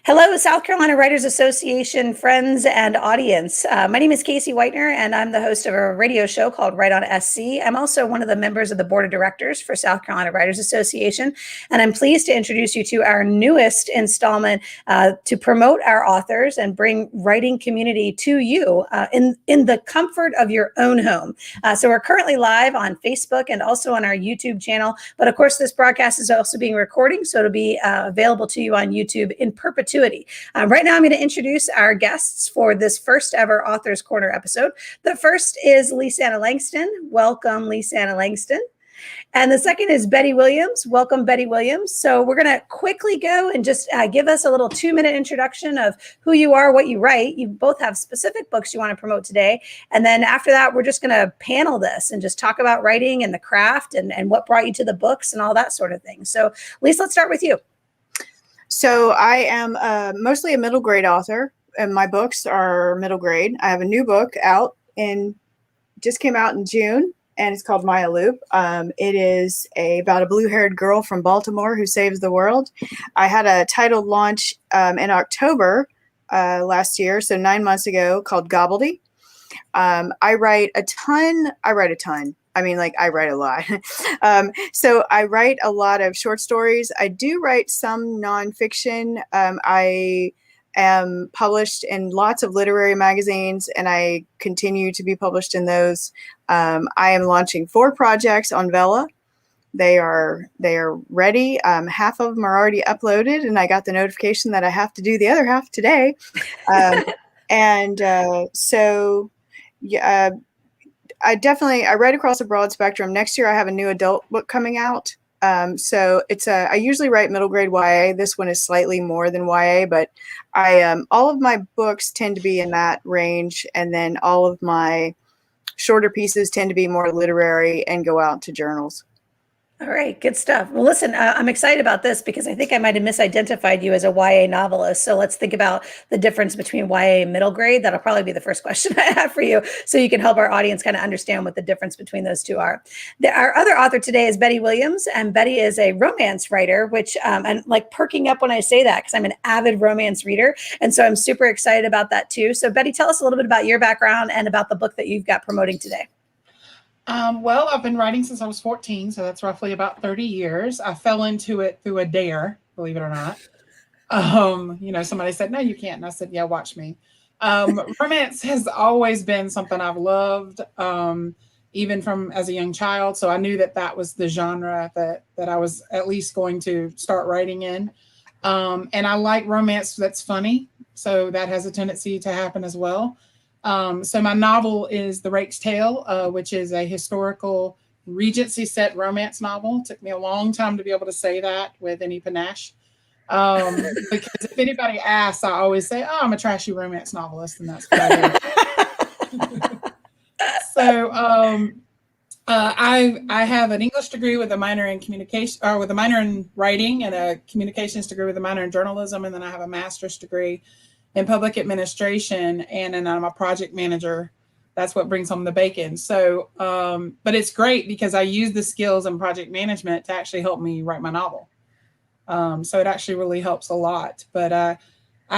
Hello, South Carolina Writers Association friends and audience. My name is Kasie Whitener, and I'm the host of a radio show called Write on SC. I'm also one of the members of the board of directors for South Carolina Writers Association, and I'm pleased to introduce you to our newest installment to promote our authors and bring writing community to you in the comfort of your own home. So we're currently live on Facebook and also on our YouTube channel, but of course this broadcast is also being recorded, so it'll be available to you on YouTube in perpetuity. Right now, I'm going to introduce our guests for this first ever Authors Corner episode. The first is Lis Anna-Langston. Welcome, Lis Anna-Langston. And the second is Bettie Williams. Welcome, Bettie Williams. So we're going to quickly go and just give us a little 2-minute introduction of who you are, what you write. You both have specific books you want to promote today. And then after that, we're just going to panel this and just talk about writing and the craft and what brought you to the books and all that sort of thing. So Lis, let's start with you. So I am mostly a middle grade author, and my books are middle grade. I have a new book just came out in June, and it's called Maya Loop. It is about a blue-haired girl from Baltimore who saves the world. I had a title launch in October last year, so 9 months ago, called Gobbledy. I write a ton. I mean, like, I write a lot. So I write a lot of short stories. I do write some nonfiction. I am published in lots of literary magazines, and I continue to be published in those. I am launching 4 projects on Vella. They are ready. Half of them are already uploaded, and I got the notification that I have to do the other half today. So I write across a broad spectrum. Next year, I have a new adult book coming out. So I usually write middle grade YA. This one is slightly more than YA, but all of my books tend to be in that range. And then all of my shorter pieces tend to be more literary and go out to journals. All right, good stuff. Well, listen, I'm excited about this because I think I might have misidentified you as a YA novelist. So let's think about the difference between YA and middle grade. That'll probably be the first question I have for you, so you can help our audience kind of understand what the difference between those two are. Our other author today is Bettie Williams, and Bettie is a romance writer, which I'm like perking up when I say that because I'm an avid romance reader. And so I'm super excited about that too. So Bettie, tell us a little bit about your background and about the book that you've got promoting today. Well, I've been writing since I was 14, so that's roughly about 30 years. I fell into it through a dare, believe it or not. Somebody said, no, you can't. And I said, yeah, watch me. Romance has always been something I've loved, even from as a young child. So I knew that was the genre that I was at least going to start writing in. And I like romance that's funny. So that has a tendency to happen as well. So my novel is The Rake's Tale, which is a historical Regency set romance novel. It took me a long time to be able to say that with any panache. Because if anybody asks, I always say, oh, I'm a trashy romance novelist, and that's what I do. So I have an English degree with a minor in communication, or with a minor in writing, and a communications degree with a minor in journalism, and then I have a master's degree in public administration, and then I'm a project manager. That's what brings home the bacon. So, but it's great because I use the skills in project management to actually help me write my novel. So it actually really helps a lot. But I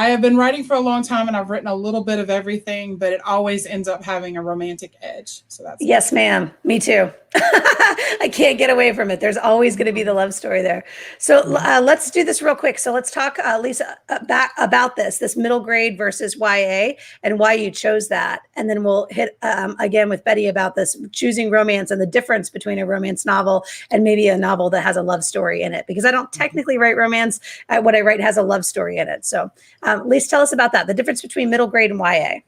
have been writing for a long time, and I've written a little bit of everything, but it always ends up having a romantic edge. So that's yes, ma'am. Me too. I can't get away from it. There's always going to be the love story there. So let's do this real quick. So let's talk, Lisa, about this middle grade versus YA and why you chose that. And then we'll hit again with Bettie about this choosing romance and the difference between a romance novel and maybe a novel that has a love story in it. Because I don't technically write romance. What I write has a love story in it. So Lisa, tell us about that, the difference between middle grade and YA.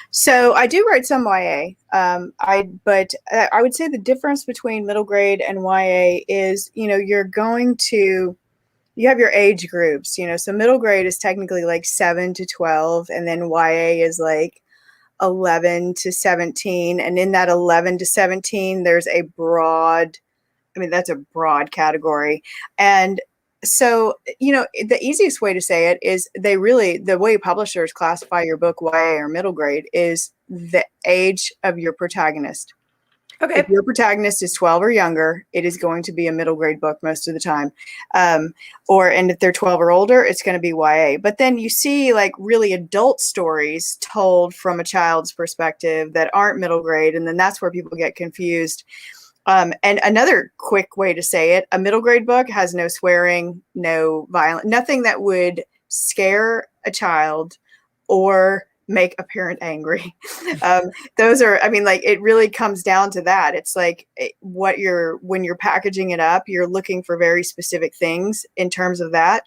So I do write some YA, but I would say the difference between middle grade and YA is, you have your age groups, so middle grade is technically like 7 to 12, and then YA is like 11 to 17. And in that 11 to 17, there's that's a broad category. And so, the easiest way to say it is the way publishers classify your book YA or middle grade is the age of your protagonist. Okay. If your protagonist is 12 or younger, it is going to be a middle grade book most of the time. And if they're 12 or older, it's going to be YA. But then you see like really adult stories told from a child's perspective that aren't middle grade. And then that's where people get confused. And another quick way to say it, a middle grade book has no swearing, no violence, nothing that would scare a child or make a parent angry. Those are, I mean, like, it really comes down to that. It's like when you're packaging it up, you're looking for very specific things in terms of that.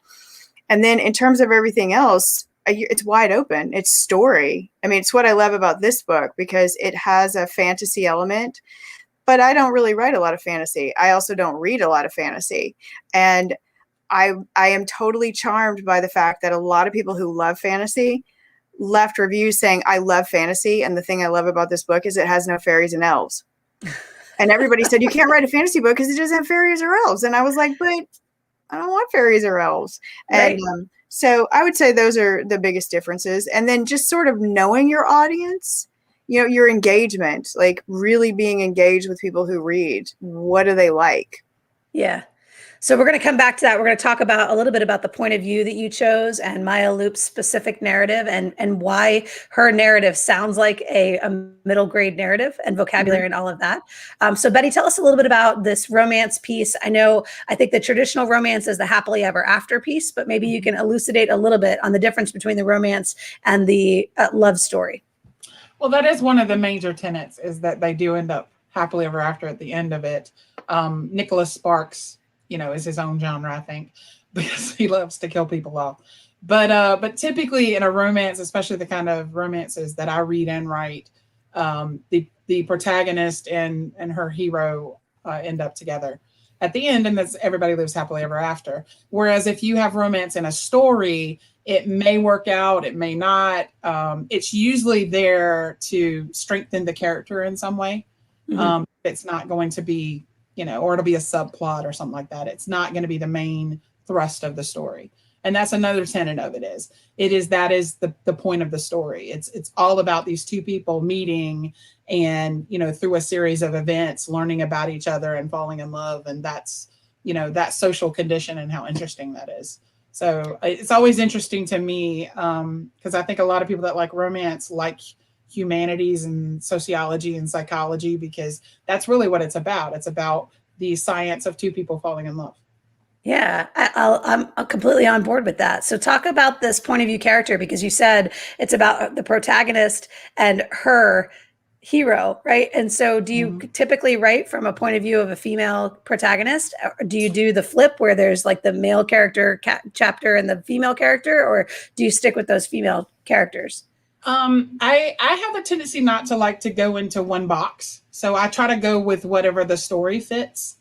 And then in terms of everything else, it's wide open. It's story. I mean, it's what I love about this book because it has a fantasy element, but I don't really write a lot of fantasy. I also don't read a lot of fantasy. And I am totally charmed by the fact that a lot of people who love fantasy left reviews saying, I love fantasy. And the thing I love about this book is it has no fairies and elves. And everybody said, you can't write a fantasy book because it doesn't have fairies or elves. And I was like, but I don't want fairies or elves. Right. And so I would say those are the biggest differences. And then just sort of knowing your audience, you know, your engagement, like really being engaged with people who read. What do they like? Yeah. So we're going to come back to that. We're going to talk about a little bit about the point of view that you chose and Maya Loop's specific narrative and why her narrative sounds like a middle grade narrative and vocabulary and all of that. So Betty, tell us a little bit about this romance piece. I think the traditional romance is the happily ever after piece, but maybe you can elucidate a little bit on the difference between the romance and the love story. Well, that is one of the major tenets, is that they do end up happily ever after at the end of it. Nicholas Sparks, is his own genre, I think, because he loves to kill people off. But typically in a romance, especially the kind of romances that I read and write, the protagonist and her hero end up together at the end, and that's everybody lives happily ever after. Whereas if you have romance in a story, it may work out, it may not. It's usually there to strengthen the character in some way. Mm-hmm. It's not going to be, or it'll be a subplot or something like that. It's not going to be the main thrust of the story. And that's another tenet of it is that is the point of the story. It's all about these two people meeting and, through a series of events, learning about each other and falling in love. And that's, that social condition and how interesting that is. So it's always interesting to me because I think a lot of people that like romance like humanities and sociology and psychology, because that's really what it's about. It's about the science of two people falling in love. Yeah, I'm completely on board with that. So talk about this point of view character, because you said it's about the protagonist and her hero, right? And so do you typically write from a point of view of a female protagonist? Or do you do the flip where there's like the male character chapter and the female character, or do you stick with those female characters? I have a tendency not to like to go into one box. So I try to go with whatever the story fits.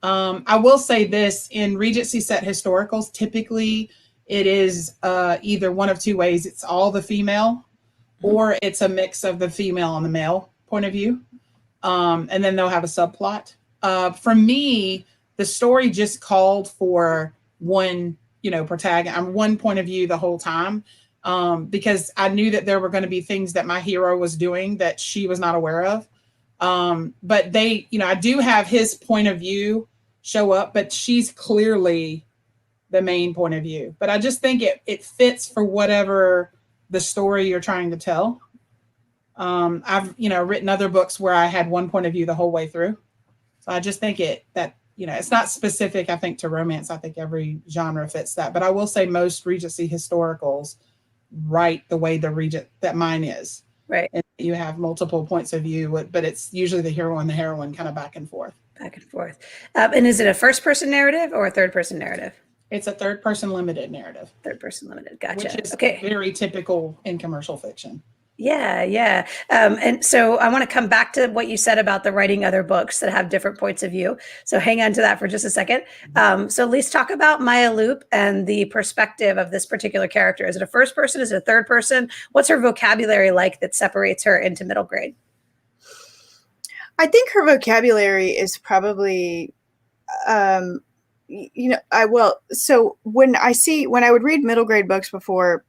I will say this, in Regency set historicals, typically it is either one of two ways. It's all the female or it's a mix of the female and the male point of view. And then they'll have a subplot. For me, the story just called for one, protagonist, one point of view the whole time. Because I knew that there were going to be things that my hero was doing that she was not aware of. But I do have his point of view show up, but she's clearly the main point of view. But I just think it fits for whatever the story you're trying to tell. I've, written other books where I had one point of view the whole way through. So I just think it's not specific, I think, to romance. I think every genre fits that. But I will say most Regency historicals write the way that mine is. Right. And you have multiple points of view, but it's usually the hero and the heroine kind of back and forth. Back and forth. And is it a first person narrative or a third person narrative? It's a third person limited narrative. Third person limited. Gotcha. Which is okay. Very typical in commercial fiction. Yeah. And so I want to come back to what you said about the writing other books that have different points of view. So hang on to that for just a second. So Lis, talk about Maya Loop and the perspective of this particular character. Is it a first person? Is it a third person? What's her vocabulary like that separates her into middle grade? I think her vocabulary is probably, so when I would read middle grade books before,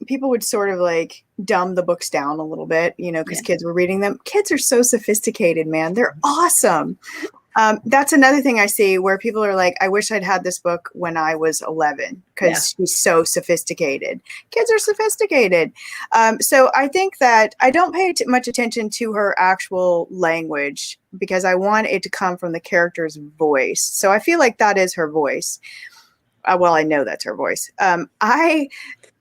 people would sort of like dumb the books down a little bit, you know, because kids were reading them. Kids are so sophisticated, man. They're awesome. That's another thing I see where people are like, I wish I'd had this book when I was 11 because she's so sophisticated. Kids are sophisticated. So I think that I don't pay much attention to her actual language because I want it to come from the character's voice. So I feel like that is her voice. Well, I know that's her voice.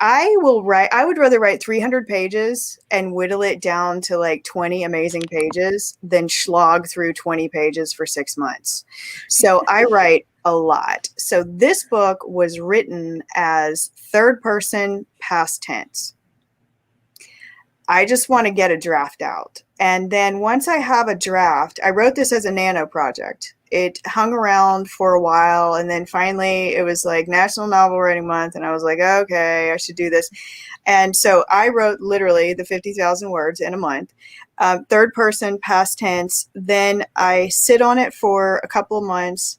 I would rather write 300 pages and whittle it down to like 20 amazing pages than slog through 20 pages for 6 months. So I write a lot. So this book was written as third person past tense. I just want to get a draft out. And then once I have a draft, I wrote this as a nano project. It hung around for a while, and then finally it was like National Novel Writing Month, and I was like, okay, I should do this. And so I wrote literally the 50,000 words in a month, third person, past tense. Then I sit on it for a couple of months,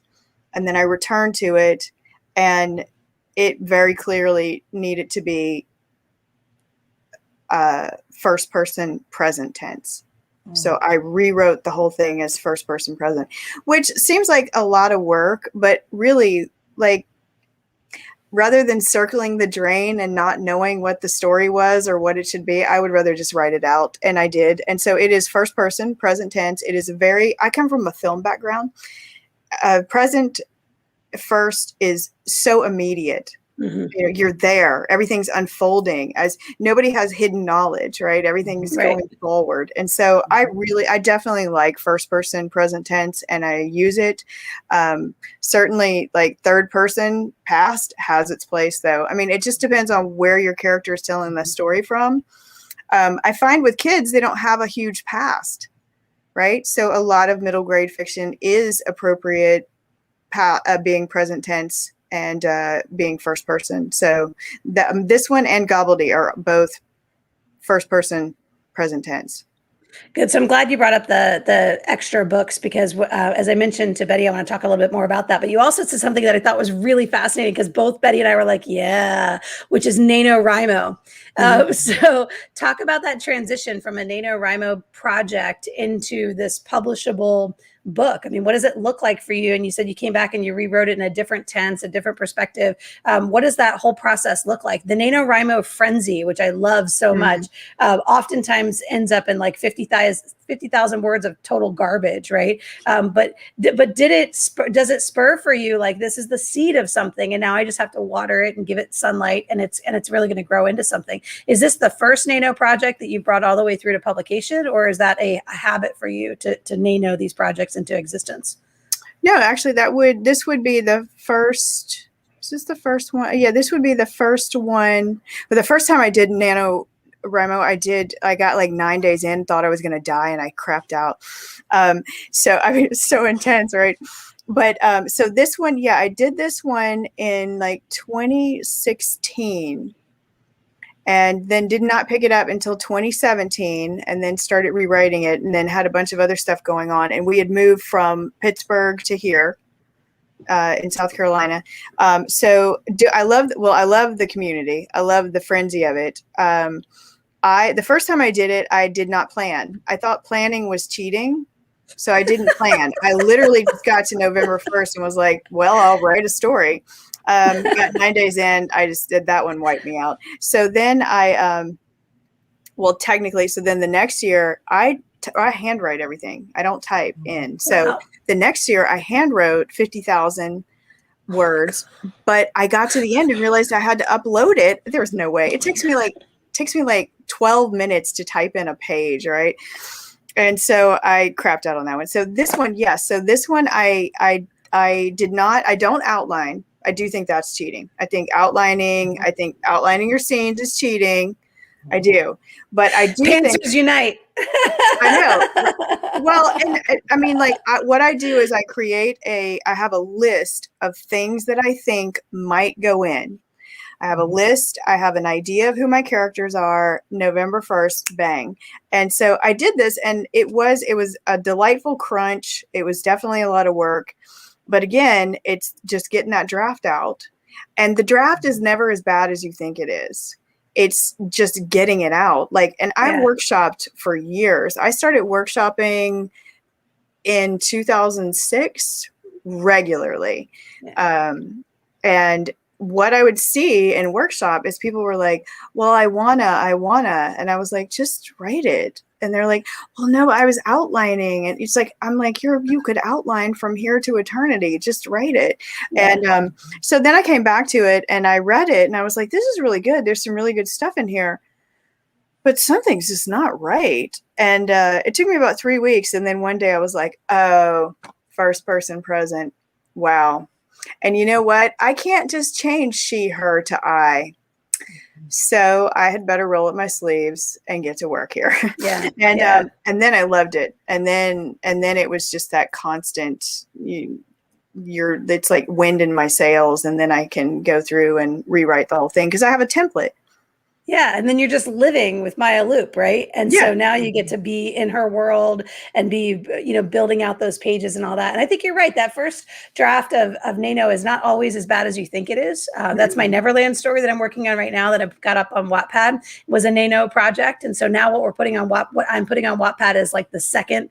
and then I return to it, and it very clearly needed to be first person present tense. So I rewrote the whole thing as first person present, which seems like a lot of work, but really, like, rather than circling the drain and not knowing what the story was or what it should be, I would rather just write it out. And I did. And so it is first person present tense. It is I come from a film background. Present first is so immediate. You know, you're there. Everything's unfolding as nobody has hidden knowledge, right? Everything's going forward. And so I definitely like first person present tense, and I use it. Certainly like third person past has its place though. I mean, it just depends on where your character is telling the story from. I find with kids, they don't have a huge past, right? So a lot of middle grade fiction is appropriate being present tense and being first person. So this one and Gobbledy are both first person present tense. Good. So I'm glad you brought up the extra books because as I mentioned to Betty, I want to talk a little bit more about that. But you also said something that I thought was really fascinating because both Betty and I were like, yeah, which is NaNoWriMo. So talk about that transition from a NaNoWriMo project into this publishable book. I mean, what does it look like for you? And you said you came back and you rewrote it in a different tense, a different perspective. What does that whole process look like? The NaNoWriMo frenzy, which I love so much, oftentimes ends up in like 50,000 words of total garbage, right? But does it spur for you like this is the seed of something, and now I just have to water it and give it sunlight, and it's really going to grow into something? Is this the first Nano project that you brought all the way through to publication, or is that a habit for you to Nano these projects into existence? No, actually, this would be the first. Is this the first one? Yeah, this would be the first one. But the first time I did NaNoWriMo, I got like 9 days in, thought I was going to die, and I crapped out. So I mean, it's so intense, right? But so this one, yeah, I did this one in like 2016. And then did not pick it up until 2017, and then started rewriting it, and then had a bunch of other stuff going on. And we had moved from Pittsburgh to here in South Carolina. I love the community. I love the frenzy of it. The first time I did it, I did not plan. I thought planning was cheating. So I didn't plan. I literally just got to November 1st and was like, well, I'll write a story. Got 9 days in. I just did that one, wiped me out. So then then the next year I handwrite everything. I don't type in. So the next year I handwrote 50,000 words, but I got to the end and realized I had to upload it. There was no way. It takes me like 12 minutes to type in a page, right? And so I crapped out on that one. So this one, yes. So this one I don't outline. I do think that's cheating. I think outlining your scenes is cheating. I do. But I do Pantsers unite. I know. Well, and I mean, like what I do is I have a list of things that I think might go in. I have a list. I have an idea of who my characters are. November 1st, bang. And so I did this, and it was a delightful crunch. It was definitely a lot of work. But again, it's just getting that draft out. And the draft is never as bad as you think it is. it's just getting it out. Like, and I've workshopped for years. I started workshopping in 2006 regularly. And what I would see in workshop is people were like, well, I wanna. And I was like, just write it. And they're like, well, no, I was outlining. And it's like, I'm like, you could outline from here to eternity. Just write it. Yeah. And so then I came back to it and I read it and I was like, this is really good. There's some really good stuff in here. But something's just not right. And it took me about 3 weeks. And then one day I was like, oh, first person present. Wow. And you know what? I can't just change she, her to I. So I had better roll up my sleeves and get to work here. Yeah. And then I loved it. And then it was just that constant, it's like wind in my sails. And then I can go through and rewrite the whole thing because I have a template. Yeah. And then you're just living with Maya Loop, right? And so now you get to be in her world and be, building out those pages and all that. And I think you're right. That first draft of Nano is not always as bad as you think it is. That's my Neverland story that I'm working on right now that I've got up on Wattpad was a Nano project. And so now what I'm putting on Wattpad is like the second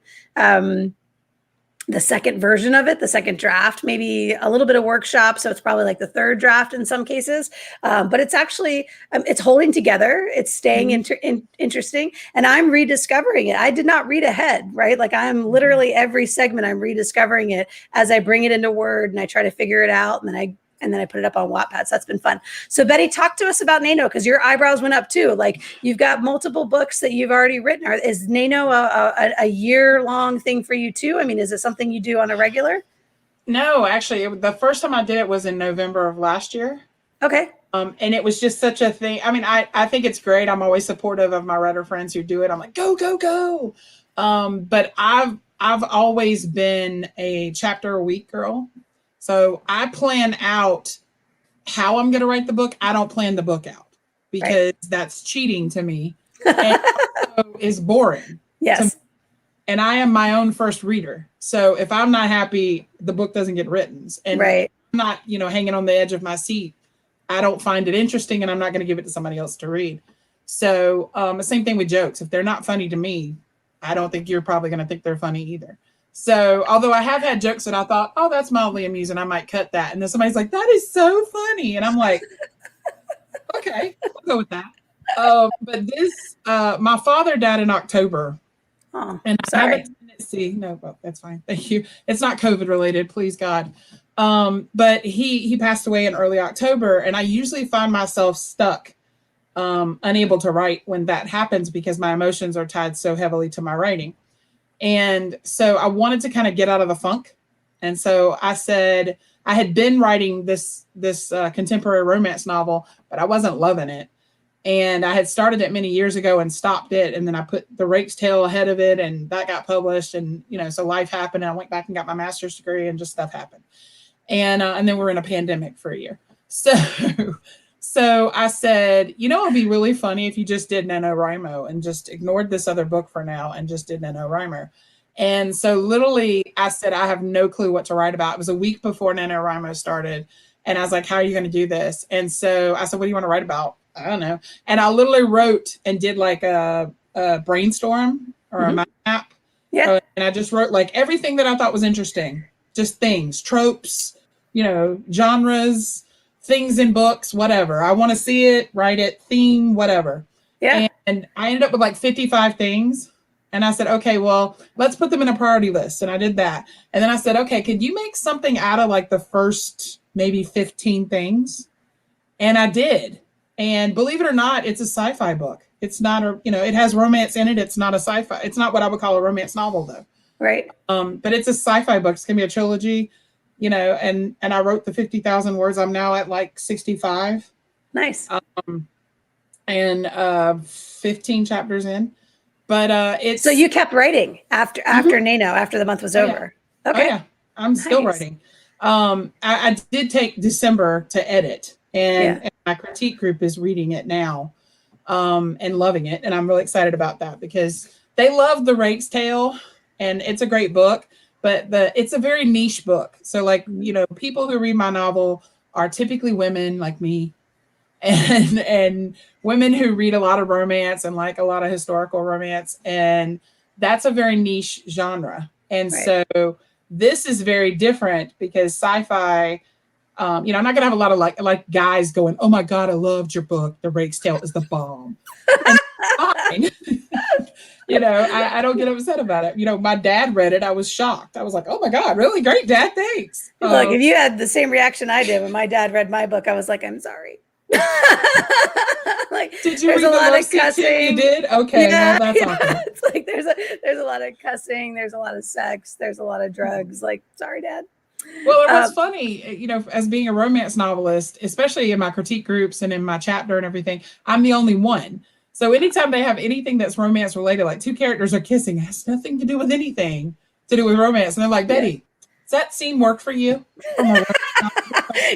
version of it, the second draft, maybe a little bit of workshop. So it's probably like the third draft in some cases. But it's actually, it's holding together. It's staying interesting. And I'm rediscovering it. I did not read ahead, right? Like I'm literally every segment, I'm rediscovering it as I bring it into Word and I try to figure it out. And then I put it up on Wattpad. So that's been fun. So Bettie, talk to us about Nano because your eyebrows went up too. Like you've got multiple books that you've already written. Is Nano a year-long thing for you too? I mean, is it something you do on a regular? No, actually, the first time I did it was in November of last year. Okay. And it was just such a thing. I mean, I think it's great. I'm always supportive of my writer friends who do it. I'm like, go, go, go. But I've always been a chapter a week girl. So I plan out how I'm going to write the book. I don't plan the book out because that's cheating to me and also is boring. Yes. And I am my own first reader. So if I'm not happy, the book doesn't get written. And I'm not, hanging on the edge of my seat. I don't find it interesting and I'm not going to give it to somebody else to read. So the same thing with jokes. If they're not funny to me, I don't think you're probably going to think they're funny either. So although I have had jokes that I thought, oh, that's mildly amusing, I might cut that. And then somebody's like, that is so funny. And I'm like, okay, I'll go with that. But this, my father died in October. Oh, and sorry. I have a tendency, well, that's fine. Thank you. It's not COVID related, please God. But he passed away in early October. And I usually find myself stuck, unable to write when that happens because my emotions are tied so heavily to my writing. And so I wanted to kind of get out of the funk. And so I said, I had been writing this contemporary romance novel, but I wasn't loving it. And I had started it many years ago and stopped it. And then I put The Rake's Tale ahead of it and that got published. And, so life happened. And I went back and got my master's degree and just stuff happened. And then we're in a pandemic for a year. So I said, it'd be really funny if you just did NaNoWriMo and just ignored this other book for now and just did NaNoWriMo. And so literally I said, I have no clue what to write about. It was a week before NaNoWriMo started. And I was like, how are you going to do this? And so I said, what do you want to write about? I don't know. And I literally wrote and did like a brainstorm or a map. Yeah. And I just wrote like everything that I thought was interesting, just things, tropes, genres, things in books, whatever. I want to see it, write it, theme, whatever. Yeah. And I ended up with like 55 things. And I said, okay, well, let's put them in a priority list. And I did that. And then I said, okay, could you make something out of like the first maybe 15 things? And I did. And believe it or not, it's a sci-fi book. It's not it has romance in it. It's not a sci-fi. It's not what I would call a romance novel though. Right. But it's a sci-fi book. It's going to be a trilogy. And I wrote the 50,000 words. I'm now at like 65. Nice. And 15 chapters in. But it's so you kept writing after Nano, after the month was over. Yeah. Okay. Oh, yeah. I'm still writing. I did take December to edit, and my critique group is reading it now, and loving it. And I'm really excited about that because they love The Rake's Tale, and it's a great book. But it's a very niche book. So like, people who read my novel are typically women like me and women who read a lot of romance and like a lot of historical romance, and that's a very niche genre. And Right. so this is very different because sci-fi, I'm not gonna have a lot of like guys going, "Oh my god, I loved your book. The Rake's Tale is the bomb," and fine. I don't get upset about it. My dad read it. I was shocked. I was like, "Oh my god, really great, Dad? Thanks." Look, if you had the same reaction I did when my dad read my book, I was like, I'm sorry. Like, did you there's read a the lot love of scene too? cussing. You did? Okay, Yeah, well that's yeah. awesome. It's like there's a lot of cussing, there's a lot of sex, there's a lot of drugs. Like, sorry, Dad. Well, and what's funny, as being a romance novelist, especially in my critique groups and in my chapter and everything, I'm the only one. So anytime they have anything that's romance related, like two characters are kissing, it has nothing to do with anything to do with romance. And they're like, Bettie, does that scene work for you?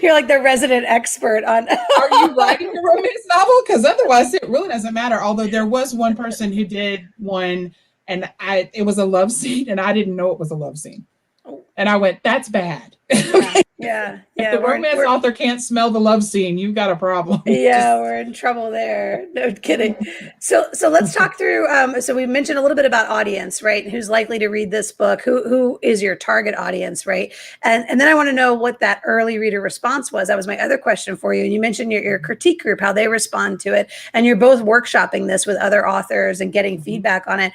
You're like the resident expert on. Are you writing a romance novel? Because otherwise it really doesn't matter. Although there was one person who did one and it was a love scene and I didn't know it was a love scene. And I went, that's bad. Yeah. If the romance author can't smell the love scene, you've got a problem. Yeah, we're in trouble there. No kidding. So let's talk through. So we mentioned a little bit about audience, right? Who's likely to read this book? Who is your target audience, right? And then I want to know what that early reader response was. That was my other question for you. And you mentioned your critique group, how they respond to it, and you're both workshopping this with other authors and getting feedback on it.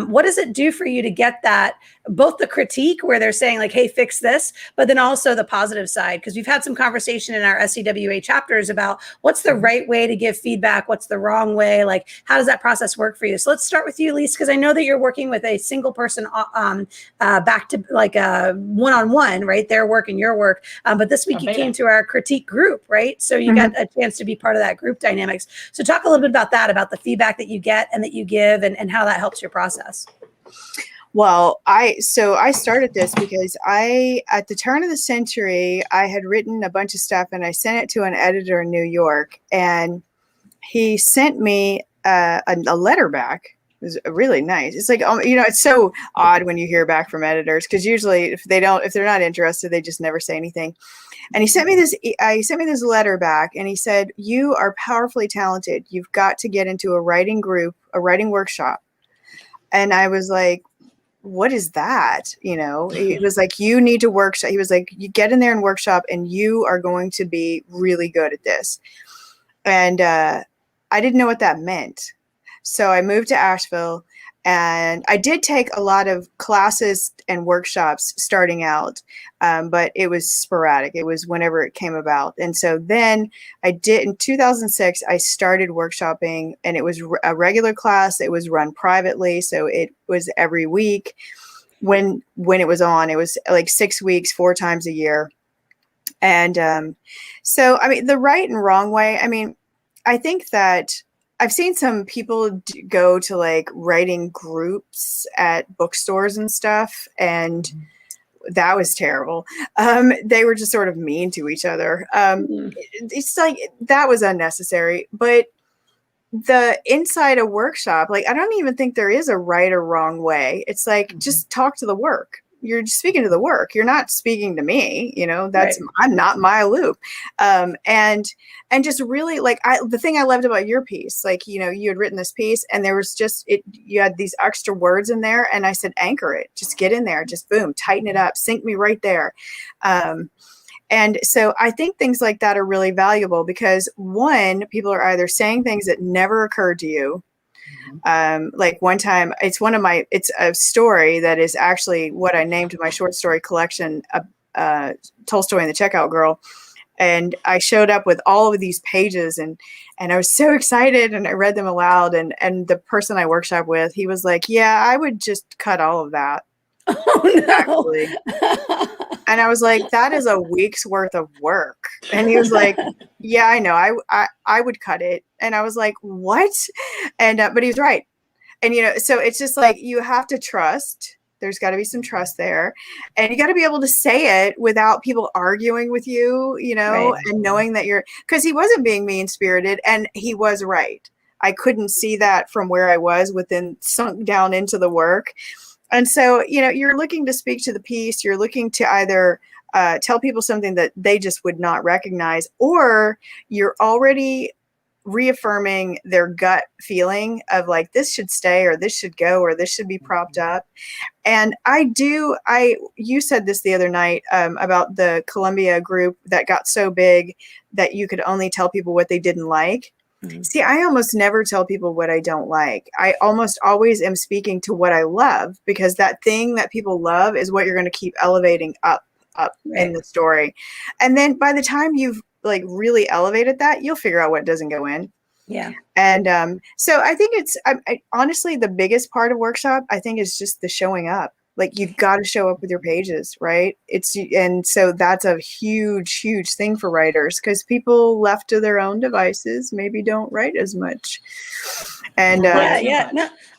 What does it do for you to get that? Both the critique where they're saying like, hey, fix this, but then also the positive side, because we've had some conversation in our SCWA chapters about what's the right way to give feedback, what's the wrong way, like how does that process work for you? So let's start with you, Lis, because I know that you're working with a single person back to like a one-on-one, right? Their work and your work. But this week you came to our critique group, right? So you got a chance to be part of that group dynamics. So talk a little bit about that, about the feedback that you get and that you give and how that helps your process. Well, I started this because at the turn of the century, I had written a bunch of stuff and I sent it to an editor in New York, and he sent me a letter back. It was really nice. It's like, it's so odd when you hear back from editors, because usually if they're not interested, they just never say anything. And he sent me this letter back, and he said, "You are powerfully talented. You've got to get into a writing group, a writing workshop." And I was like, what is that? He was like, you need to workshop. He was like, you get in there and workshop and you are going to be really good at this. And I didn't know what that meant. So I moved to Asheville, and I did take a lot of classes and workshops starting out, but it was sporadic. It was whenever it came about. And so then in 2006, I started workshopping, and it was a regular class. It was run privately. So it was every week. When it was on, it was like 6 weeks, 4 times a year. And so, I mean, the right and wrong way, I mean, I think that I've seen some people go to like writing groups at bookstores and stuff, and that was terrible. They were just sort of mean to each other. It's like that was unnecessary. But the inside a workshop, like I don't even think there is a right or wrong way. It's like just talk to the work. You're just speaking to the work. You're not speaking to me. That's right. I'm not my loop. And just really like the thing I loved about your piece, like, you had written this piece and there was you had these extra words in there, and I said, anchor it, just get in there, just boom, tighten it up, sink me right there. And so I think things like that are really valuable because one, people are either saying things that never occurred to you. Like one time, it's a story that is actually what I named my short story collection, Tolstoy and the Checkout Girl. And I showed up with all of these pages and I was so excited, and I read them aloud, and the person I workshop with, he was like, yeah, I would just cut all of that. Oh, no. And I was like, that is a week's worth of work. And he was like, yeah, I know. I would cut it. And I was like, what? And, but he was right. And, so it's just like, you have to trust. There's got to be some trust there. And you got to be able to say it without people arguing with you, right. And knowing that because he wasn't being mean-spirited, and he was right. I couldn't see that from where I was sunk down into the work. And so, you're looking to speak to the piece. You're looking to either tell people something that they just would not recognize, or you're already reaffirming their gut feeling of like, this should stay, or this should go, or this should be propped up. And you said this the other night about the Columbia group that got so big that you could only tell people what they didn't like. Mm-hmm. See, I almost never tell people what I don't like. I almost always am speaking to what I love, because that thing that people love is what you're going to keep elevating up right. in the story. And then by the time you've like really elevated that, you'll figure out what doesn't go in. Yeah. And so I think it's honestly the biggest part of workshop, I think, is just the showing up. Like, you've got to show up with your pages, right? And so that's a huge, huge thing for writers, because people left to their own devices maybe don't write as much. And no,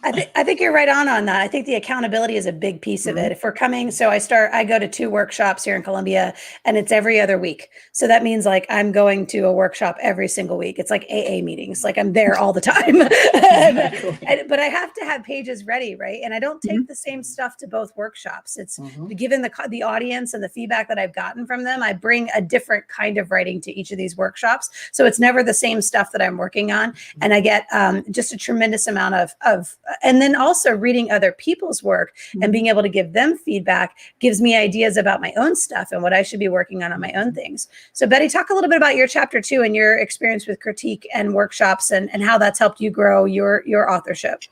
I think you're right on that. I think the accountability is a big piece of it. If we're coming, so I go to 2 workshops here in Columbia, and it's every other week. So that means like I'm going to a workshop every single week. It's like AA meetings. Like I'm there all the time. But I have to have pages ready, right? And I don't take the same stuff to both workshops. It's given the audience and the feedback that I've gotten from them, I bring a different kind of writing to each of these workshops. So it's never the same stuff that I'm working on. And I get just a tremendous amount of and then also reading other people's work and being able to give them feedback gives me ideas about my own stuff and what I should be working on my own things. So Bettie, talk a little bit about your chapter 2 and your experience with critique and workshops and how that's helped you grow your authorship.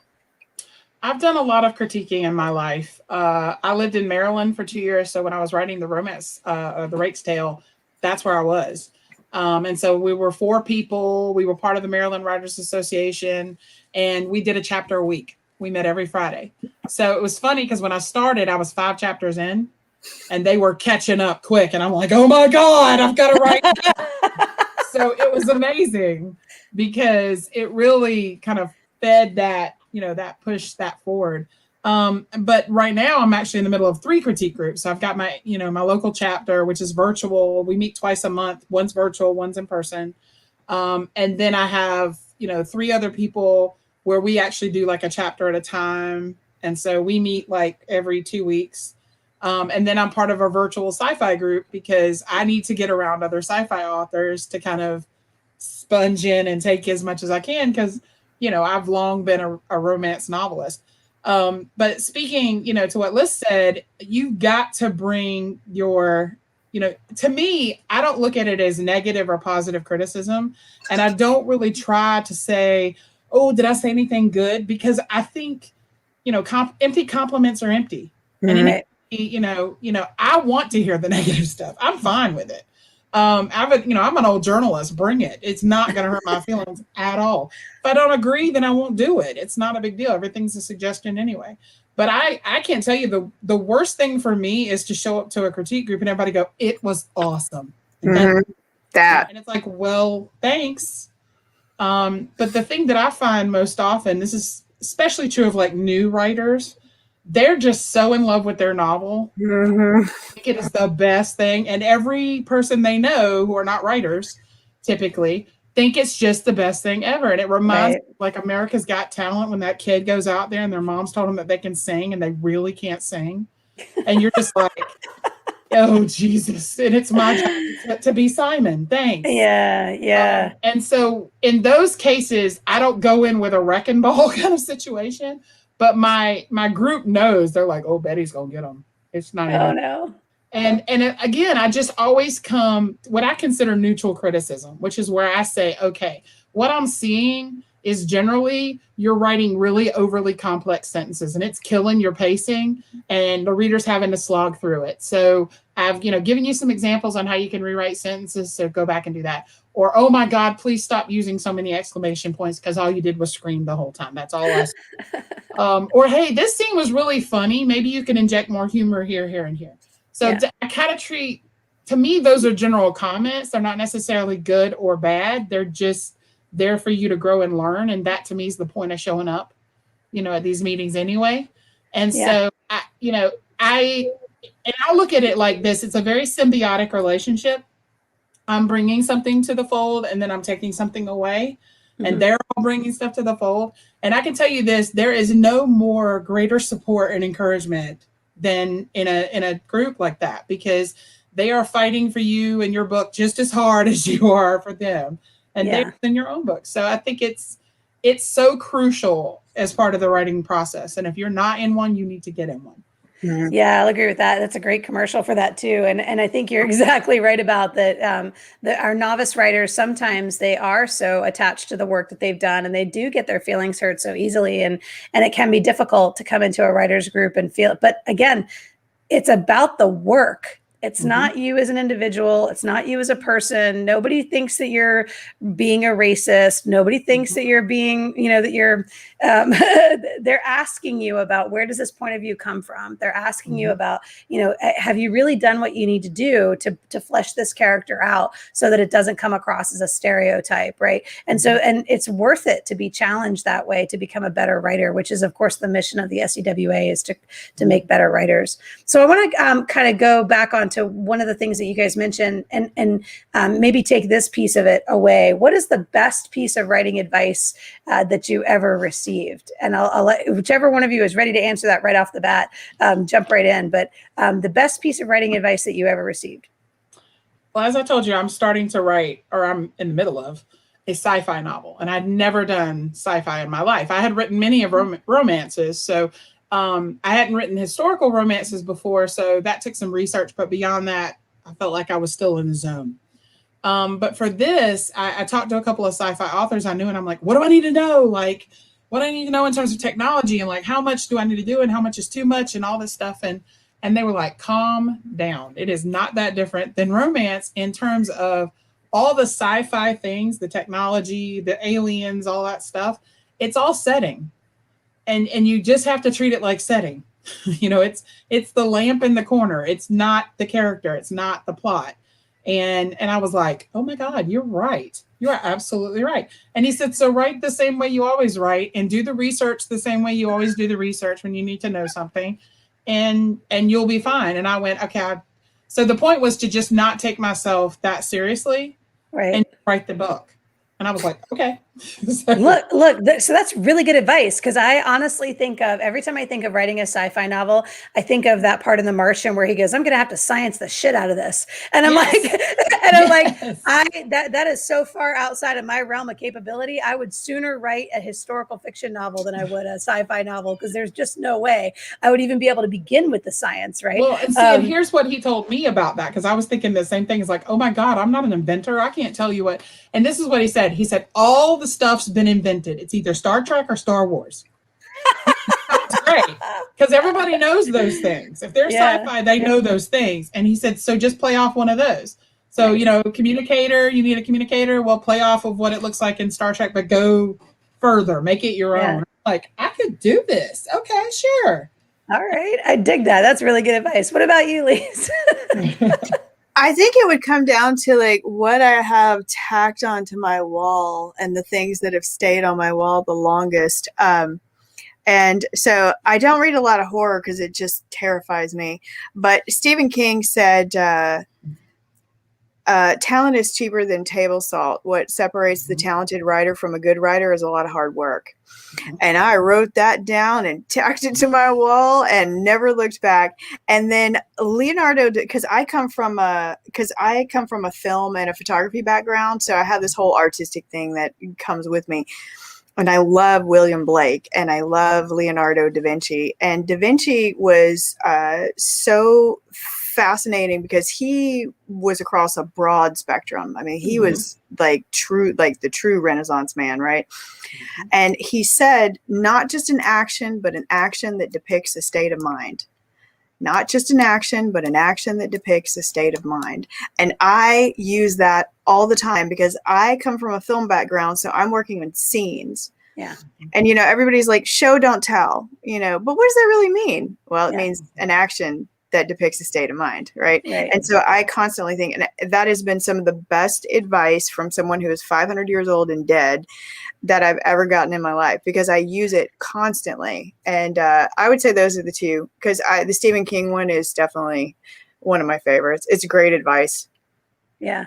I've done a lot of critiquing in my life. I lived in Maryland for 2 years. So when I was writing the romance, The Rake's Tale, that's where I was. And so we were 4 people. We were part of the Maryland Writers Association, and we did a chapter a week. We met every Friday. So it was funny because when I started, I was 5 chapters in, and they were catching up quick. And I'm like, oh my God, I've got to write now. So it was amazing because it really kind of fed that, that pushed that forward. But right now I'm actually in the middle of 3 critique groups. So I've got my, my local chapter, which is virtual. We meet twice a month. One's virtual, one's in person. And then I have, 3 other people where we actually do like a chapter at a time. And so we meet like every 2 weeks. And then I'm part of a virtual sci-fi group because I need to get around other sci-fi authors to kind of sponge in and take as much as I can. Cause I've long been a romance novelist. But speaking, to what Lis said, you've got to bring your, to me, I don't look at it as negative or positive criticism. And I don't really try to say, oh, did I say anything good? Because I think, empty compliments are empty. And, I want to hear the negative stuff. I'm fine with it. I'm an old journalist. Bring it. It's not going to hurt my feelings at all. If I don't agree, then I won't do it. It's not a big deal. Everything's a suggestion anyway. But I can't tell you the worst thing for me is to show up to a critique group and everybody go, it was awesome. And it's like, well, thanks. But the thing that I find most often, this is especially true of like new writers, they're just so in love with their novel. I think it is the best thing. And every person they know who are not writers typically think it's just the best thing ever. And it reminds me like America's Got Talent, when that kid goes out there and their moms told them that they can sing and they really can't sing. And you're just like, oh, Jesus. And it's my job to be Simon. Thanks. Yeah. And so in those cases, I don't go in with a wrecking ball kind of situation. But my group knows. They're like, oh, Bettie's going to get them. It's not even. Oh, no. And again, I just always come what I consider neutral criticism, which is where I say, okay, what I'm seeing is generally you're writing really overly complex sentences and it's killing your pacing and the reader's having to slog through it. So I've, given you some examples on how you can rewrite sentences. So go back and do that. Or, oh my God, please stop using so many exclamation points because all you did was scream the whole time. That's all I said. Or, hey, this scene was really funny. Maybe you can inject more humor here, here, and here. So I kind of treat, to me, those are general comments. They're not necessarily good or bad. They're just there for you to grow and learn. And that to me is the point of showing up, at these meetings anyway. And so, I'll look at it like this. It's a very symbiotic relationship. I'm bringing something to the fold and then I'm taking something away and they're all bringing stuff to the fold. And I can tell you this, there is no more greater support and encouragement than in a group like that, because they are fighting for you in your book just as hard as you are for them, and they're in your own book. So I think it's so crucial as part of the writing process. And if you're not in one, you need to get in one. Yeah, I'll agree with that. That's a great commercial for that too. And I think you're exactly right about that. That our novice writers, sometimes they are so attached to the work that they've done, and they do get their feelings hurt so easily. And it can be difficult to come into a writer's group and feel, but again, it's about the work. It's not you as an individual. It's not you as a person. Nobody thinks that you're being a racist. Nobody thinks that you're being, that you're, they're asking you about, where does this point of view come from? They're asking you about, have you really done what you need to do to flesh this character out so that it doesn't come across as a stereotype, right? And so, and it's worth it to be challenged that way, to become a better writer, which is, of course, the mission of the SCWA, is to make better writers. So I want to kind of go back on to one of the things that you guys mentioned, and maybe take this piece of it away. What is the best piece of writing advice that you ever received? And I'll let whichever one of you is ready to answer that right off the bat, jump right in. But the best piece of writing advice that you ever received? Well, as I told you, I'm starting to write, or I'm in the middle of, a sci-fi novel, and I'd never done sci-fi in my life. I had written many of romances, so I hadn't written historical romances before, so that took some research. But beyond that, I felt like I was still in the zone. But for this, I talked to a couple of sci-fi authors I knew, and I'm like, what do I need to know? Like, what do I need to know in terms of technology, and like, how much do I need to do, and how much is too much, and all this stuff. And they were like, calm down. It is not that different than romance in terms of all the sci-fi things, the technology, the aliens, all that stuff. It's all setting. And you just have to treat it like setting. It's the lamp in the corner. It's not the character. It's not the plot. And I was like, oh my God, you're right. You are absolutely right. And he said, so write the same way you always write, and do the research the same way you always do the research when you need to know something, and you'll be fine. And I went, okay. So the point was to just not take myself that seriously, right, and write the book. And I was like, okay. So that's really good advice, because I honestly think of, every time I think of writing a sci-fi novel, I think of that part in The Martian where he goes, I'm going to have to science the shit out of this. And I'm like, that is so far outside of my realm of capability. I would sooner write a historical fiction novel than I would a sci-fi novel, because there's just no way I would even be able to begin with the science, right? Well, and see, and here's what he told me about that, because I was thinking the same thing. It's like, oh my God, I'm not an inventor. I can't tell you what. And this is what he said. He said, all the stuff's been invented. It's either Star Trek or Star Wars. That's great, because everybody knows those things. If they're sci-fi, they know those things. And he said, so just play off one of those. So, communicator, you need a communicator. Well, play off of what it looks like in Star Trek, but go further, make it your own. Like, I could do this. Okay, sure. All right. I dig that. That's really good advice. What about you, Lis? I think it would come down to like what I have tacked onto my wall and the things that have stayed on my wall the longest. And so I don't read a lot of horror because it just terrifies me. But Stephen King said, talent is cheaper than table salt. What separates the talented writer from a good writer is a lot of hard work. And I wrote that down and tacked it to my wall and never looked back. And then Leonardo, because I come from a film and a photography background, so I have this whole artistic thing that comes with me. And I love William Blake and I love Leonardo da Vinci. And da Vinci was so fascinating because he was across a broad spectrum. I mean, he was like the true Renaissance man, right? And he said, not just an action, but an action that depicts a state of mind. Not just an action, but an action that depicts a state of mind. And I use that all the time because I come from a film background, so I'm working with scenes. Yeah. And, everybody's like, show, don't tell, but what does that really mean? Well, it means an action that depicts a state of mind, right? And so I constantly think, and that has been some of the best advice from someone who is 500 years old and dead that I've ever gotten in my life, because I use it constantly. And I would say those are the two, because the Stephen King one is definitely one of my favorites. It's great advice. Yeah.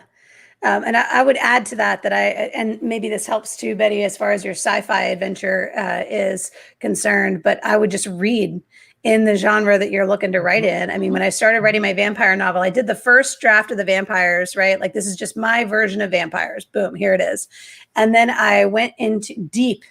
And I would add to that and maybe this helps too, Betty, as far as your sci-fi adventure is concerned, but I would just read in the genre that you're looking to write in. I mean, when I started writing my vampire novel, I did the first draft of the vampires, right? Like, this is just my version of vampires. Boom, here it is. And then I went into deep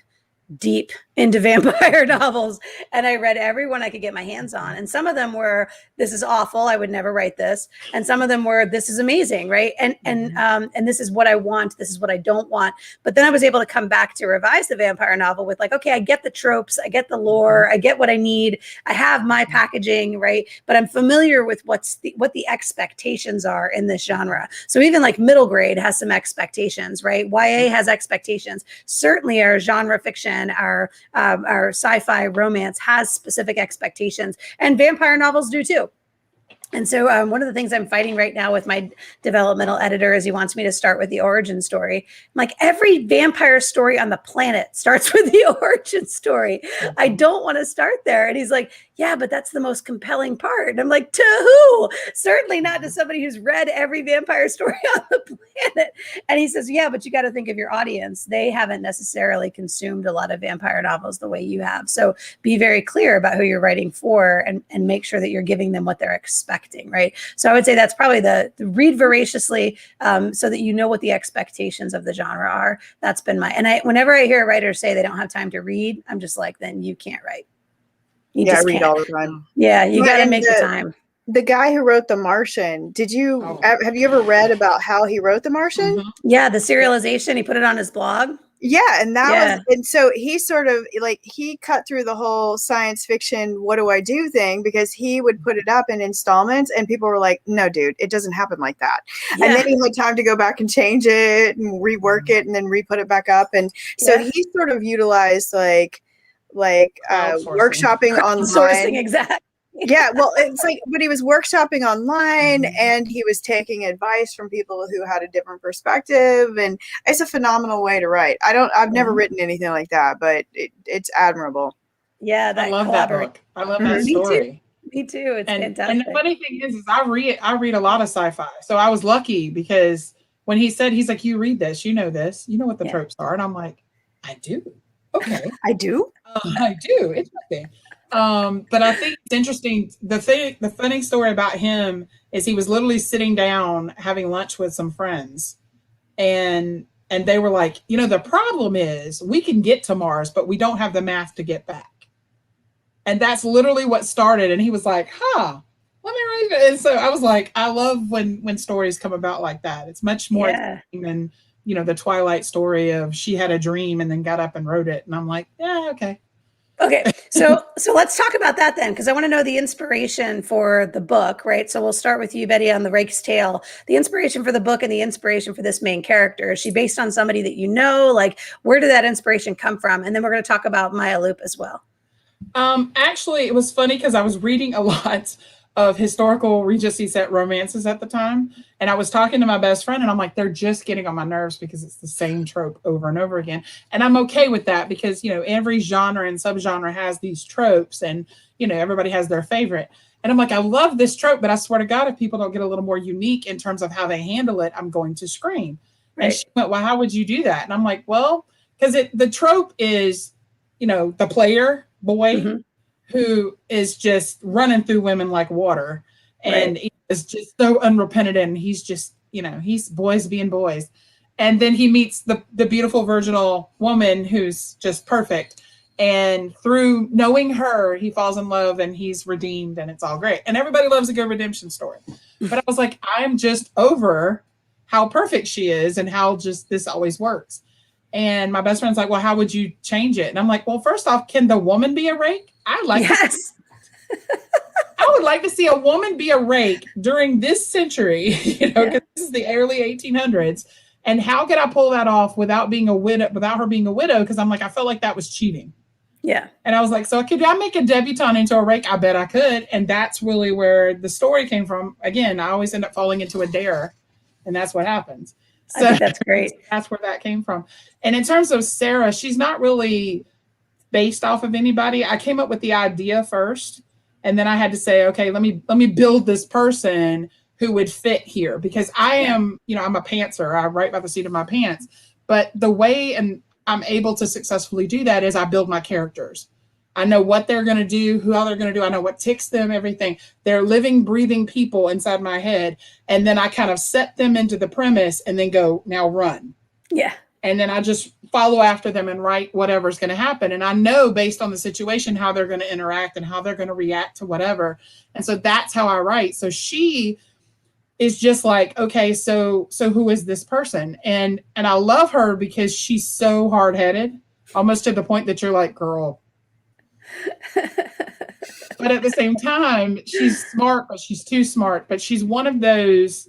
into vampire novels, and I read every one I could get my hands on. And some of them were, this is awful, I would never write this. And some of them were, this is amazing, right? And this is what I want, this is what I don't want. But then I was able to come back to revise the vampire novel with like, okay, I get the tropes, I get the lore, I get what I need, I have my packaging, right? But I'm familiar with what the expectations are in this genre. So even like middle grade has some expectations, right? YA has expectations. Certainly our genre fiction, our sci-fi romance has specific expectations, and vampire novels do too. And so one of the things I'm fighting right now with my developmental editor is he wants me to start with the origin story. I'm like, every vampire story on the planet starts with the origin story. I don't want to start there. And he's like, yeah, but that's the most compelling part. And I'm like, to who? Certainly not to somebody who's read every vampire story on the planet. And he says, yeah, but you got to think of your audience. They haven't necessarily consumed a lot of vampire novels the way you have. So be very clear about who you're writing for, and make sure that you're giving them what they're expecting. Right. So I would say that's probably the read voraciously, so that you know what the expectations of the genre are. That's been whenever I hear a writer say they don't have time to read, I'm just like, then you can't write. You I just read can't. all the time. Yeah, you got to make the time. The guy who wrote The Martian, have you ever read about how he wrote The Martian? Mhm. Yeah, the serialization, he put it on his blog. Yeah, and so he sort of like, he cut through the whole science fiction what do I do thing, because he would put it up in installments and people were like, no dude, it doesn't happen like that. Yeah. And then he had time to go back and change it and rework it and then re-put it back up. And so he sort of utilized like workshopping online. Sourcing, exactly. Yeah, well, it's like, but he was workshopping online and he was taking advice from people who had a different perspective, and it's a phenomenal way to write. I've never written anything like that, but it's admirable. Yeah, I love that book. I love that story. Me too. It's fantastic. And the funny thing is I read a lot of sci-fi. So I was lucky because when he said, he's like, you read this, you know what the tropes are. And I'm like, I do. Okay. I do? I do. Interesting. But I think it's interesting. The funny story about him is he was literally sitting down having lunch with some friends, and they were like, the problem is we can get to Mars, but we don't have the math to get back. And that's literally what started. And he was like, let me write it. And so I was like, I love when stories come about like that. It's much more exciting than, the Twilight story of she had a dream and then got up and wrote it. And I'm like, yeah, okay. Okay, so let's talk about that then, because I want to know the inspiration for the book, right? So we'll start with you, Bettie, on The Rake's Tale. The inspiration for the book and the inspiration for this main character. Is she based on somebody that you know? Like, where did that inspiration come from? And then we're going to talk about Maya Loop as well. Actually, it was funny because I was reading a lot of historical Regency set romances at the time. And I was talking to my best friend and I'm like, they're just getting on my nerves because it's the same trope over and over again. And I'm okay with that because, every genre and subgenre has these tropes and, everybody has their favorite. And I'm like, I love this trope, but I swear to God, if people don't get a little more unique in terms of how they handle it, I'm going to scream. Right. And she went, well, how would you do that? And I'm like, well, because the trope is, the player boy who is just running through women like water. And he is just so unrepentant. And he's just, he's boys being boys. And then he meets the beautiful virginal woman who's just perfect. And through knowing her, he falls in love and he's redeemed and it's all great. And everybody loves a good redemption story. But I was like, I'm just over how perfect she is and how just this always works. And my best friend's like, well, how would you change it? And I'm like, well, first off, can the woman be a rake? I would like to see a woman be a rake during this century, because this is the early 1800s. And how could I pull that off without being a widow, without her being a widow? Because I'm like, I felt like that was cheating. Yeah. And I was like, so could I make a debutante into a rake? I bet I could. And that's really where the story came from. Again, I always end up falling into a dare, and that's what happens. So I think that's great. That's where that came from. And in terms of Sarah, she's not really based off of anybody. I came up with the idea first, and then I had to say, okay, let me build this person who would fit here, because I am, I'm a pantser. I write by the seat of my pants. But the way and I'm able to successfully do that is I build my characters. I know what they're going to do, how they're going to do. I know what ticks them, everything. They're living, breathing people inside my head. And then I kind of set them into the premise and then go, now run. Yeah. And then I just follow after them and write whatever's going to happen. And I know based on the situation how they're going to interact and how they're going to react to whatever. And so that's how I write. So she is just like, okay, so who is this person? And I love her because she's so hard-headed, almost to the point that you're like, girl. But at the same time, she's smart, but she's too smart. But she's one of those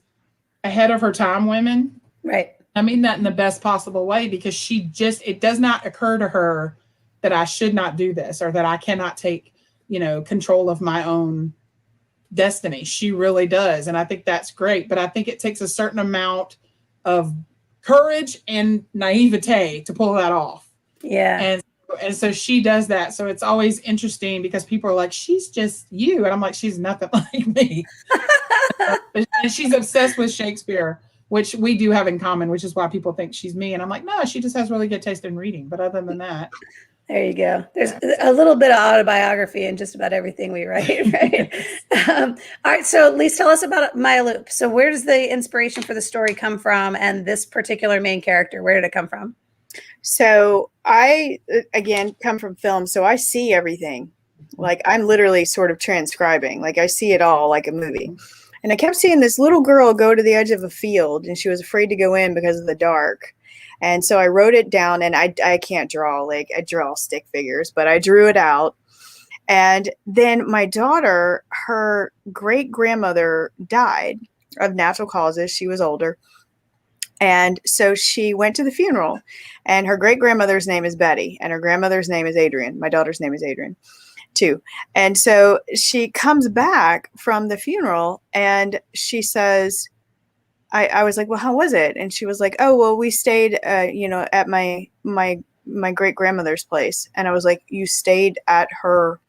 ahead of her time women. Right. I mean that in the best possible way, because it does not occur to her that I should not do this or that I cannot take, control of my own destiny. She really does. And I think that's great. But I think it takes a certain amount of courage and naivete to pull that off. Yeah. And so she does that. So it's always interesting because people are like, she's just you. And I'm like, she's nothing like me. And she's obsessed with Shakespeare, which we do have in common, which is why people think she's me. And I'm like, no, she just has really good taste in reading. But other than that. There you go. There's a little bit of autobiography in just about everything we write, right? All right. So Lis, tell us about Maya Loop. So where does the inspiration for the story come from? And this particular main character, where did it come from? So I, again, come from film. So I see everything. Like I'm literally sort of transcribing. Like I see it all like a movie. And I kept seeing this little girl go to the edge of a field and she was afraid to go in because of the dark. And so I wrote it down, and I can't draw, like I draw stick figures, but I drew it out. And then my daughter, her great grandmother died of natural causes. She was older. And so she went to the funeral, and her great grandmother's name is Bettie, and her grandmother's name is Adrian. My daughter's name is Adrian too. And so she comes back from the funeral and she says, I was like, well, how was it? And she was like, oh, well, we stayed, at my great grandmother's place. And I was like, you stayed at her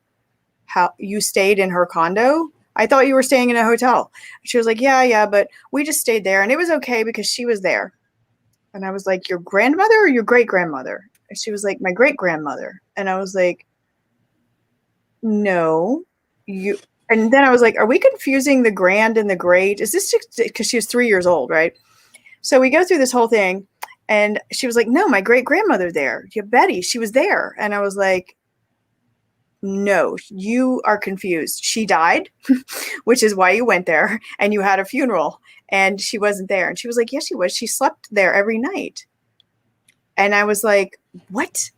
you stayed in her condo? I thought you were staying in a hotel. She was like, yeah, but we just stayed there. And it was okay because she was there. And I was like, your grandmother or your great grandmother? And she was like, my great grandmother. And I was like, no, you. And then I was like, are we confusing the grand and the great? Is this just because she was 3 years old, right? So we go through this whole thing. And she was like, no, my great grandmother there. Yeah, Betty, she was there. And I was like, no, you are confused. She died, which is why you went there. And you had a funeral and she wasn't there. And she was like, yes, she was. She slept there every night. And I was like, what?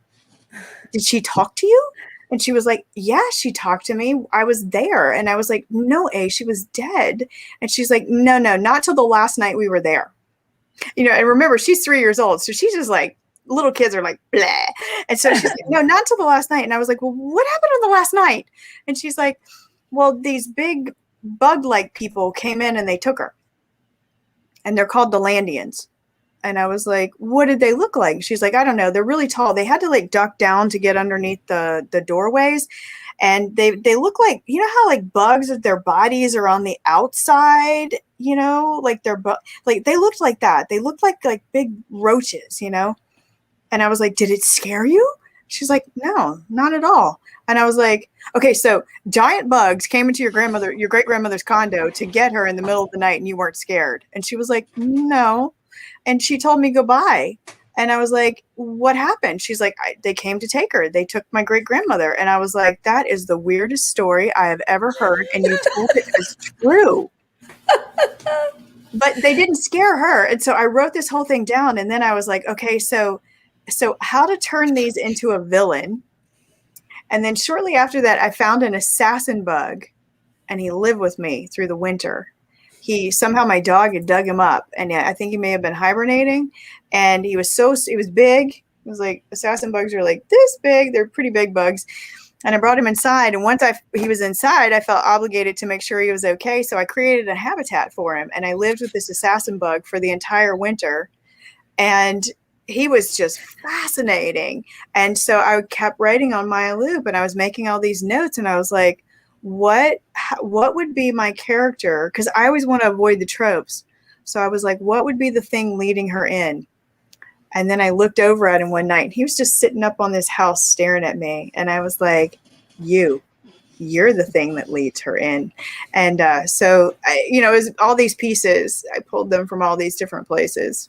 Did she talk to you? And she was like, yeah, she talked to me. I was there. And I was like, no, she was dead. And she's like, no, not till the last night we were there. And remember, she's 3 years old. So she's just like, little kids are like, blah. And so she's like, no, not till the last night. And I was like, well, what happened on the last night? And she's like, well, these big bug-like people came in and they took her. And they're called the Landians. And I was like, what did they look like? She's like, I don't know. They're really tall. They had to like duck down to get underneath the doorways. And they look like, how like bugs, their bodies are on the outside, like like they looked like that. They looked like big roaches, And I was like, did it scare you? She's like, no, not at all. And I was like, okay, so giant bugs came into your great grandmother's condo to get her in the middle of the night and you weren't scared. And she was like, no. And she told me goodbye. And I was like, what happened? She's like, they came to take her. They took my great grandmother. And I was like, that is the weirdest story I have ever heard. And you told it as true. But they didn't scare her. And so I wrote this whole thing down. And then I was like, okay, so how to turn these into a villain. And then shortly after that, I found an assassin bug and he lived with me through the winter. Somehow my dog had dug him up and I think he may have been hibernating and he was big. It was like assassin bugs are like this big. They're pretty big bugs. And I brought him inside. And once he was inside, I felt obligated to make sure he was okay. So I created a habitat for him and I lived with this assassin bug for the entire winter. And he was just fascinating. And so I kept writing on Maya Loop and I was making all these notes and I was like, what would be my character? Because I always want to avoid the tropes. So I was like, what would be the thing leading her in? And then I looked over at him one night. And he was just sitting up on this house staring at me. And I was like, you're the thing that leads her in. And so, it was all these pieces. I pulled them from all these different places.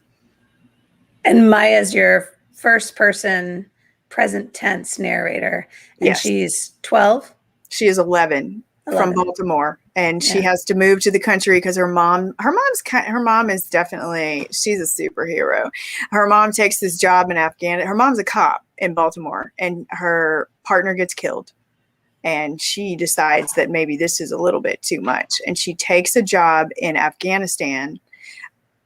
And Maya's your first person present tense narrator. And Yes. she's 12? She is 11 from Baltimore, and she has to move to the country because her mom is definitely, she's a superhero. Her mom takes this job in Afghanistan. Her mom's a cop in Baltimore, and her partner gets killed. And she decides that maybe this is a little bit too much. And she takes a job in Afghanistan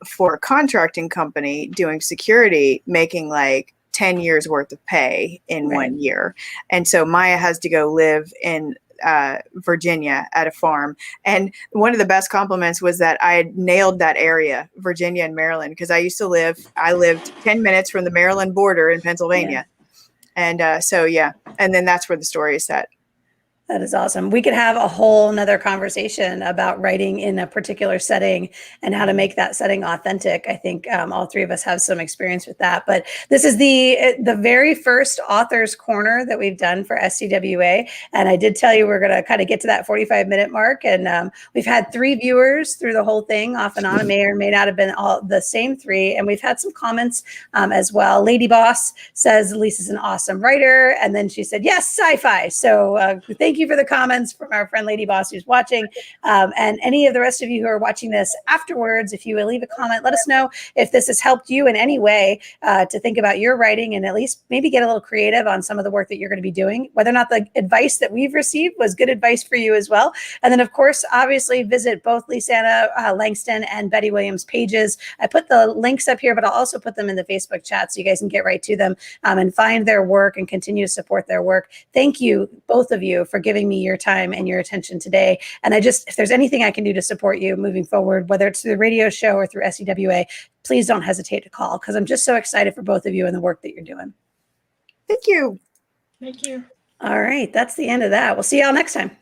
for a contracting company doing security, making like 10 years worth of pay in 1 year. And so Maya has to go live in Virginia at a farm. And one of the best compliments was that I had nailed that area, Virginia and Maryland, because I lived 10 minutes from the Maryland border in Pennsylvania. And and then that's where the story is set. That is awesome. We could have a whole nother conversation about writing in a particular setting and how to make that setting authentic. I think all three of us have some experience with that. But this is the very first author's corner that we've done for SCWA. And I did tell you we're going to kind of get to that 45-minute mark. And we've had 3 viewers through the whole thing off and on. It may or may not have been all the same 3. And we've had some comments as well. Lady Boss says Lisa's an awesome writer. And then she said, yes, sci-fi. So thank you for the comments from our friend Lady Boss who's watching. And any of the rest of you who are watching this afterwards, if you will leave a comment, let us know if this has helped you in any way to think about your writing and at least maybe get a little creative on some of the work that you're going to be doing, whether or not the advice that we've received was good advice for you as well. And then, of course, obviously visit both Lis Anna-Langston and Bettie Williams' pages. I put the links up here, but I'll also put them in the Facebook chat so you guys can get right to them and find their work and continue to support their work. Thank you, both of you, for giving me your time and your attention today. And if there's anything I can do to support you moving forward, whether it's through the radio show or through SCWA, please don't hesitate to call because I'm just so excited for both of you and the work that you're doing. Thank you. Thank you. All right. That's the end of that. We'll see y'all next time.